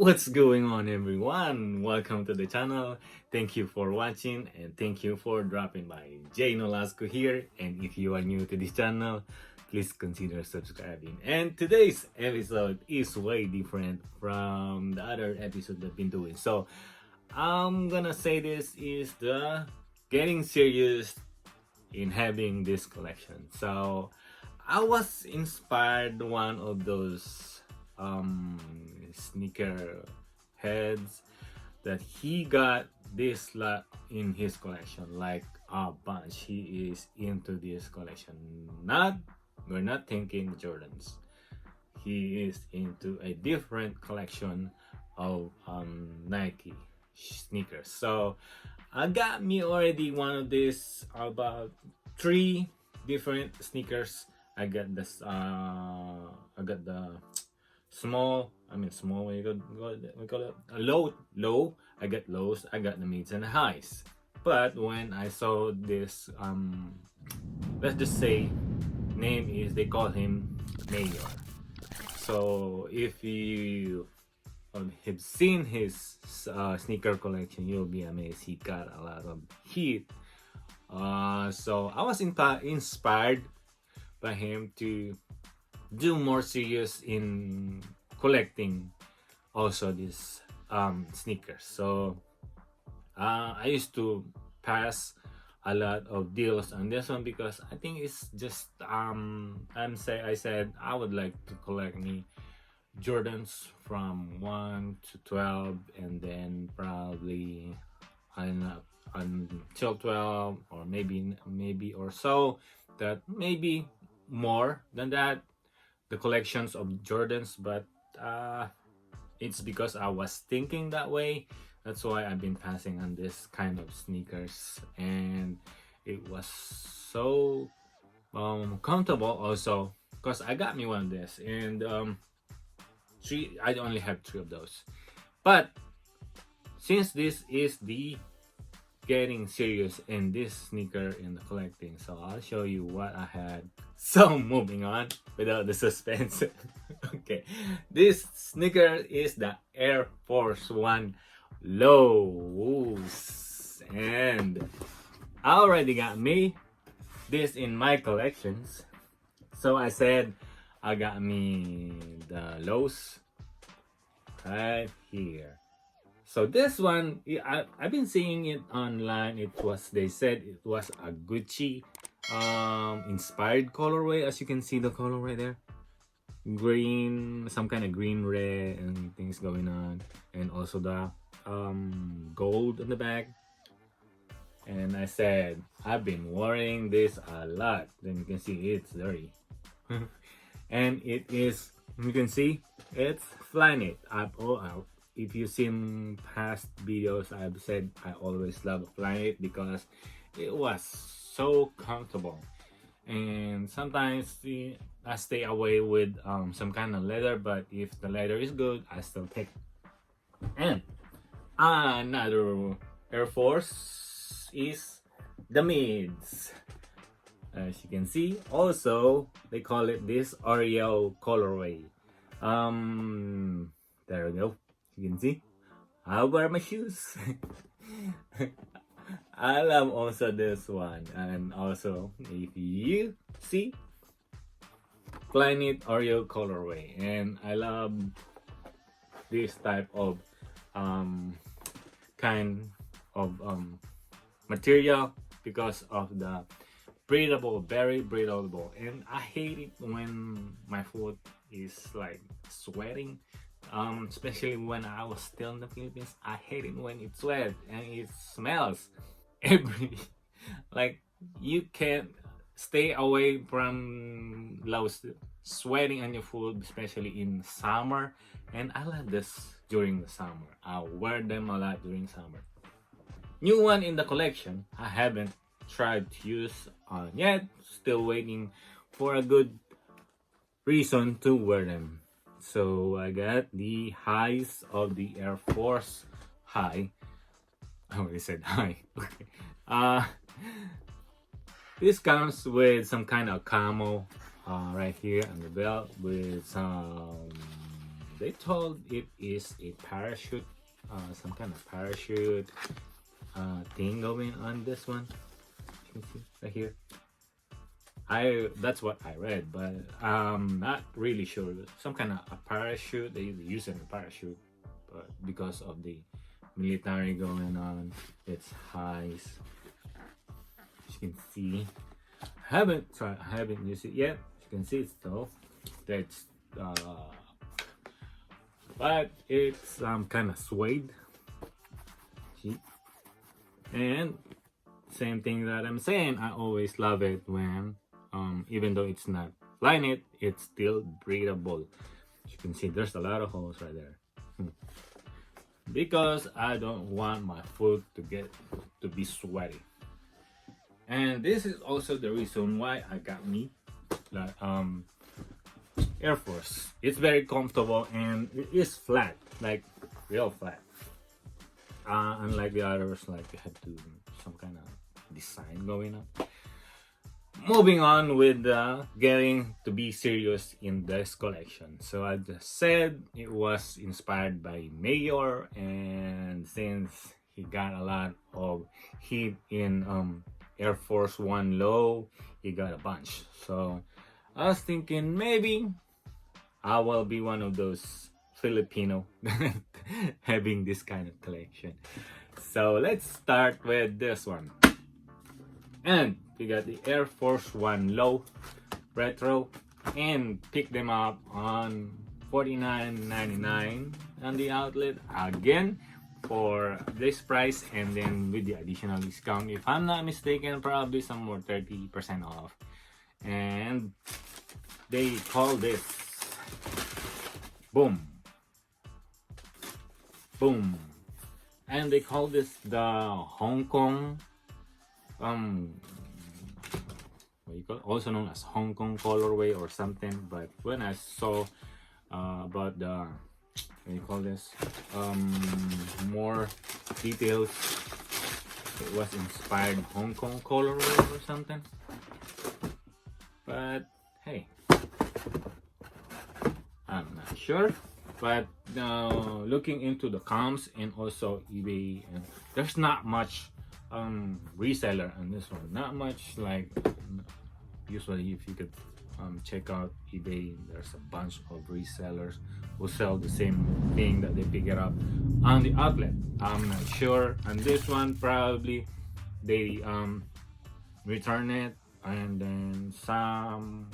What's going on, everyone? Welcome to the channel. Thank you for watching and thank you for dropping by. Nolasco here, and if you are new to this channel, please consider subscribing. And today's episode is way different from the other episode I've been doing. So I'm gonna say this is the getting serious in having this collection. So I was inspired one of those sneaker heads that he got this lot in his collection, like a bunch. He is into this collection. We're not thinking Jordans. He is into a different collection of Nike sneakers. So I got me already one of these, about 3 different sneakers. I got this I got the small, we call it low. I got lows, I got the mids and the highs. But when I saw this let's just say name is, they call him Mayor. So if you have seen his sneaker collection, you'll be amazed. He got a lot of heat. So I was inspired by him to do more serious in collecting also these sneakers. So I used to pass a lot of deals on this one because I think it's just I said I would like to collect me Jordans from 1 to 12, and then probably until 12, or maybe or so, that maybe more than that, the collections of Jordans. But it's because I was thinking that way. That's why I've been passing on this kind of sneakers, and it was so comfortable also because I got me one of this, and I only have 3 of those. But since this is the getting serious in this sneaker in the collecting, so I'll show you what I had. So moving on without the suspense. Okay, this sneaker is the Air Force One lows, and I already got me this in my collections. So I said I got me the lows right here. So this one, I've been seeing it online. They said it was a Gucci inspired colorway. As you can see, the colorway there, green, some kind of green red and things going on, and also the gold in the back. And I said I've been wearing this a lot. Then you can see it's dirty. And it is, you can see it's Flyknit. If you've seen past videos, I've said I always love Flyknit because it was so comfortable. And sometimes I stay away with some kind of leather, but if the leather is good, I still take it. And another Air Force is the mids. As you can see, also they call it this Oreo colorway. There we go. You can see I wear my shoes. I love also this one, and also if you see, Flyknit Oreo colorway, and I love this type of kind of material because of the very breathable. And I hate it when my foot is like sweating, especially when I was still in the Philippines. I hate it when it sweats and it smells every like you can't stay away from sweating on your foot, especially in summer. And I love this during the summer. I wear them a lot during summer. New one in the collection, I haven't tried to use yet. Still waiting for a good reason to wear them. So I got the highs of the Air Force High. I already said high. Okay. This comes with some kind of camo right here on the belt with some they told it is a parachute, some kind of parachute thing going on this one. You can see right here. That's what I read, but I'm not really sure. Some kind of a parachute, they use a parachute, but because of the military going on, it's highs. As you can see, I haven't used it yet. As you can see, it's though that's but it's kind of suede. See? And same thing that I'm saying, I always love it when even though it's not flying, it's still breathable. As you can see, there's a lot of holes right there. Because I don't want my food to be sweaty. And this is also the reason why I got me like Air Force. It's very comfortable and it is flat, like real flat. Unlike the others, like you have to some kind of design going up. Moving on with getting to be serious in this collection. So I just said it was inspired by Mayor, and since he got a lot of heat in Air Force One low, he got a bunch. So I was thinking maybe I will be one of those Filipino having this kind of collection. So let's start with this one. And we got the Air Force One Low Retro, and pick them up on $49.99 on the outlet again for this price, and then with the additional discount, if I'm not mistaken, probably some more 30% off. And they call this boom, and they call this the Hong Kong what you call it? Also known as Hong Kong colorway or something. But when I saw about the what you call this more details, it was inspired Hong Kong colorway or something. But hey, I'm not sure. But looking into the comms and also eBay, and there's not much reseller on this one. Not much. Like usually if you could check out eBay, there's a bunch of resellers who sell the same thing that they pick it up on the outlet. I'm not sure. And this one probably they return it, and then some,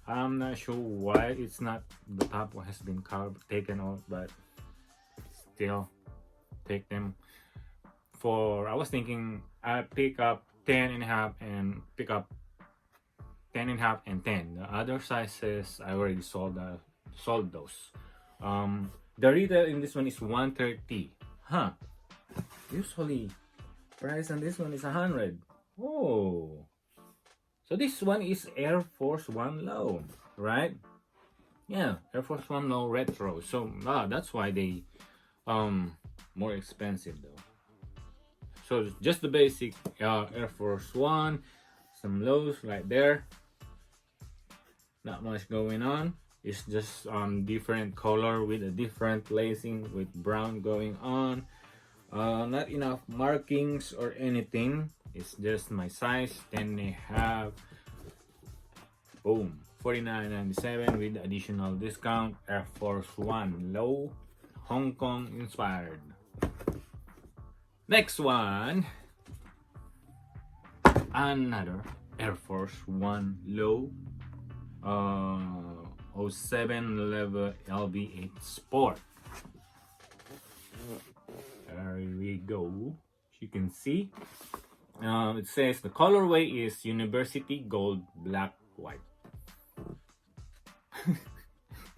I'm not sure why it's not, the top one has been taken off, but still take them. For I was thinking I pick up 10.5 and pick up 10.5 and 10. The other sizes I already sold those. The retail in this one is 130. Huh? Usually price on this one is 100. Oh, so this one is Air Force One Low, right? Yeah, Air Force One Low Retro. So that's why they more expensive though. So just the basic Air Force One, some lows right there. Not much going on. It's just different color with a different lacing with brown going on. Not enough markings or anything. It's just my size. Then they have boom, $49.97 with additional discount. Air Force One Low, Hong Kong inspired. Next one, another Air Force One Low 07 level LB8 Sport. There we go. As you can see, it says the colorway is University Gold, Black, White.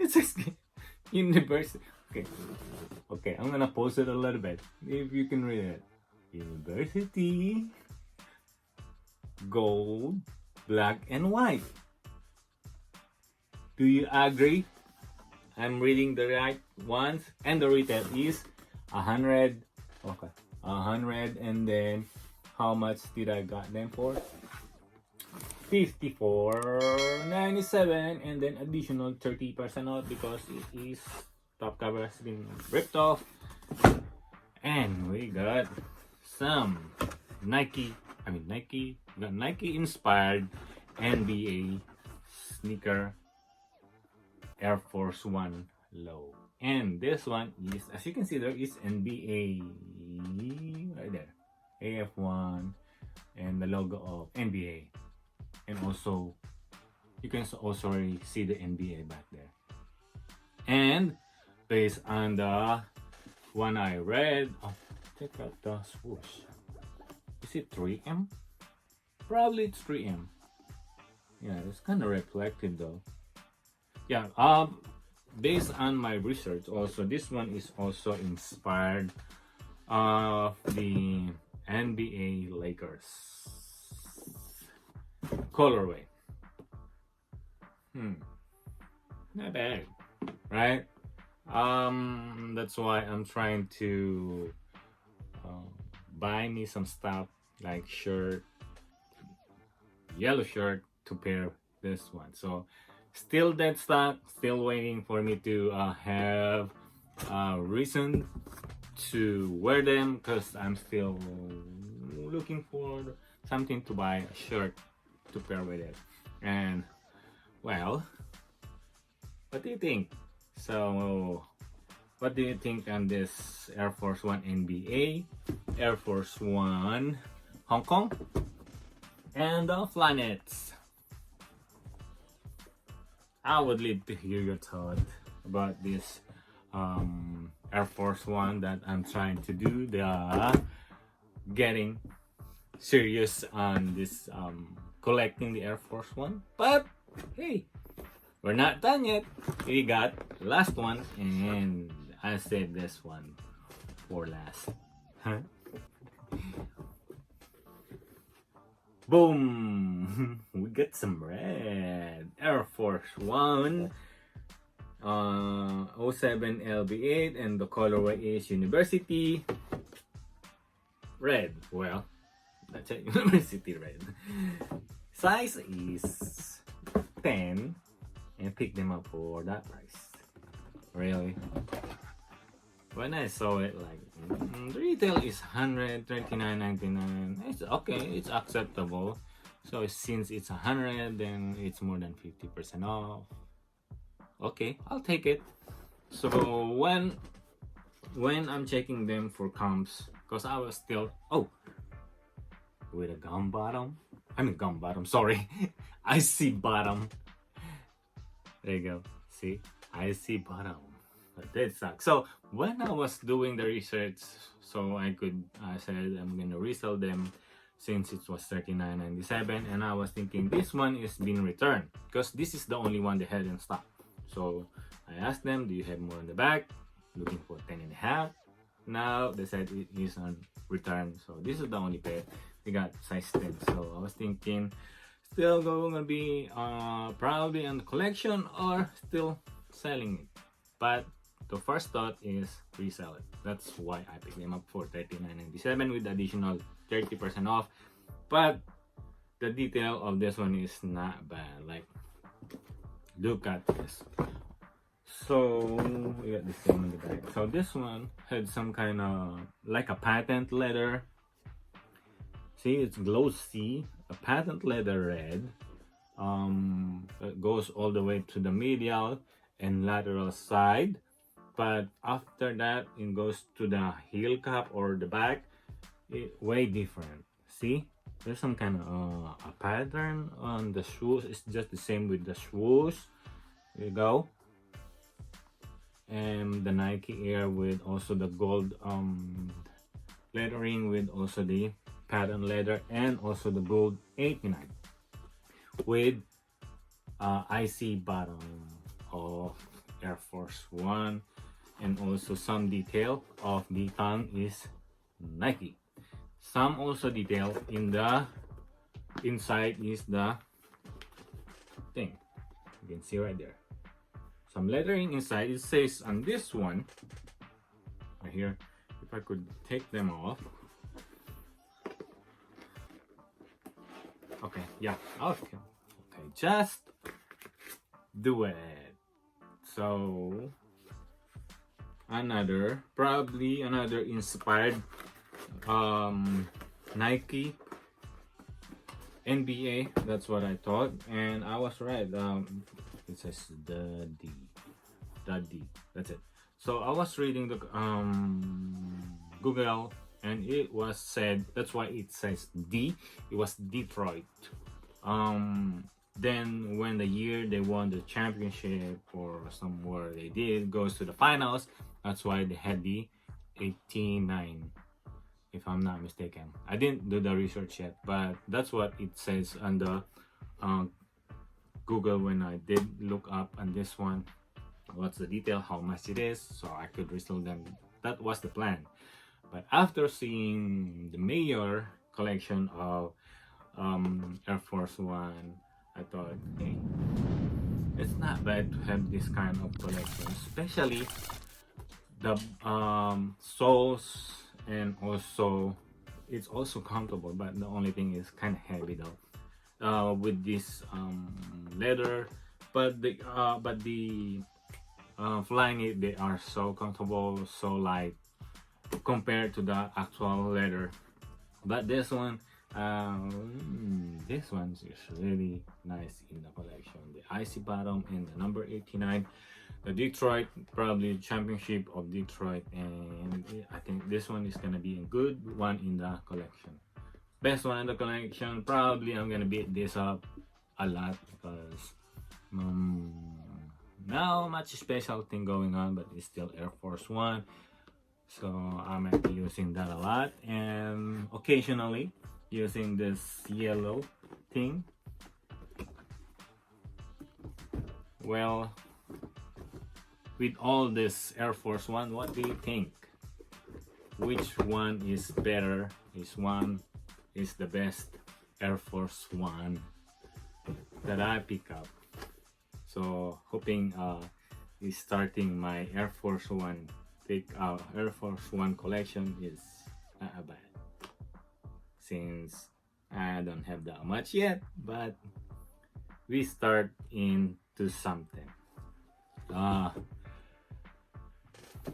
It says University. Okay, I'm gonna post it a little bit if you can read it. University Gold, Black, and White. Do you agree? I'm reading the right ones, and the retail is 100. Okay, 100, and then how much did I got them for? 54.97, and then additional 30% off because it is top cover has been ripped off. And we got some Nike inspired NBA sneaker Air Force One low. And this one is, as you can see, there is NBA right there, AF1, and the logo of NBA. And also, you can also see the NBA back there. And based on the one I read, oh, check out the swoosh. Is it 3M? Probably it's 3M. Yeah, it's kind of reflective though. Yeah, based on my research also, this one is also inspired of the NBA Lakers colorway. Not bad, right? That's why I'm trying to buy me some stuff like shirt, yellow shirt to pair this one. So still dead stock, still waiting for me to have a reason to wear them, because I'm still looking for something to buy, a shirt to pair with it. And well, what do you think? So what do you think on this Air Force One NBA, Air Force One Hong Kong, and the Planets? I would like to hear your thought about this Air Force One that I'm trying to do, the getting serious on this collecting the Air Force One. But hey, we're not done yet. We got the last one, and I saved this one for last. Boom! We got some red Air Force One 07 LB8, and the colorway is University Red. Well, that's it, University Red. Size is 10, and pick them up for that price. Really? When I saw it, like, the retail is $139.99. It's okay, it's acceptable. So since it's 100, then it's more than 50% off. Okay, I'll take it. So when I'm checking them for comps, because I was still with a gum bottom. Sorry, I see bottom. There you go. See, I see bottom. But that sucks. So when I was doing the research, so I said I'm gonna resell them since it was $39.97, and I was thinking this one is being returned because this is the only one they had in stock. So I asked them, do you have more in the back? Looking for 10.5. Now they said it is on return. So this is the only pair. We got size 10. So I was thinking, still gonna be probably on the collection or still selling it. But the first thought is resell it. That's why I picked them up for $39.97 with additional 30% off. But the detail of this one is not bad. Like, look at this. So we got the same in the back. So this one had some kind of like a patent leather. See, it's glossy, a patent leather red. It goes all the way to the medial and lateral side. But after that, it goes to the heel cap or the back. Way different. See, there's some kind of a pattern on the shoes. It's just the same with the shoes. There you go. And the Nike Air with also the gold lettering with also the patent leather, and also the gold 89 with IC bottom of Air Force One, and also some detail of the tongue is Nike. Some also detail in the inside is the thing. You can see right there. Some lettering inside. It says on this one right here, if I could take them off, Okay, yeah, okay. Okay, just do it. So probably another inspired Nike NBA. That's what I thought, and I was right. It says the D. That's it. So I was reading the Google, and it was said that's why it says D. It was Detroit. Then when the year they won the championship or somewhere they did goes to the finals, that's why they had the 89, if I'm not mistaken. I didn't do the research yet, but that's what it says on the Google when I did look up on this one. What's the detail, how much it is, so I could resell them. That was the plan. But after seeing the Mayor collection of Air Force One, I thought, hey, it's not bad to have this kind of collection, especially the soles, and also it's also comfortable. But the only thing is kind of heavy though, with this leather. But the flying it, they are so comfortable, so light compared to the actual leather. But this one is really nice in the collection. The icy bottom and the number 89, the Detroit, probably championship of Detroit, and I think this one is gonna be a good one in the collection. Best one in the collection. Probably I'm gonna beat this up a lot because not much special thing going on, but it's still Air Force One, so I might be using that a lot, and occasionally using this yellow thing. Well, with all this Air Force One, what do you think? Which one is better? Which one is the best Air Force One that I pick up? So hoping is starting my Air Force One Air Force One collection is not bad, since I don't have that much yet, but we start into something.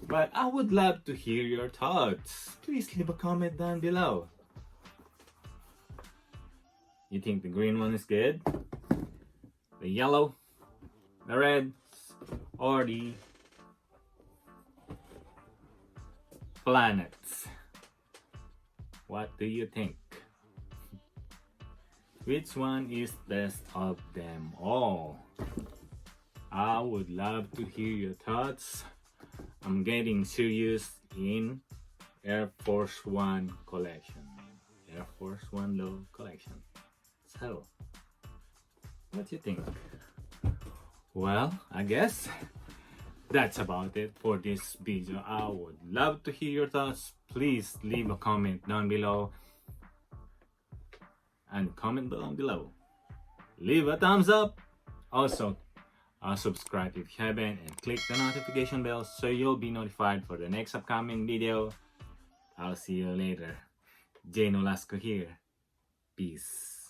But I would love to hear your thoughts. Please leave a comment down below. You think the green one is good? The yellow? The red? Or the planets? What do you think? Which one is best of them all? I would love to hear your thoughts. I'm getting serious in Air Force One collection. Air Force One low collection. So, what do you think? Well, I guess that's about it for this video. I would love to hear your thoughts. Please leave a comment down below. And comment down below. Leave a thumbs up. Also, subscribe if you haven't, and click the notification bell so you'll be notified for the next upcoming video. I'll see you later. Nolasco here. Peace.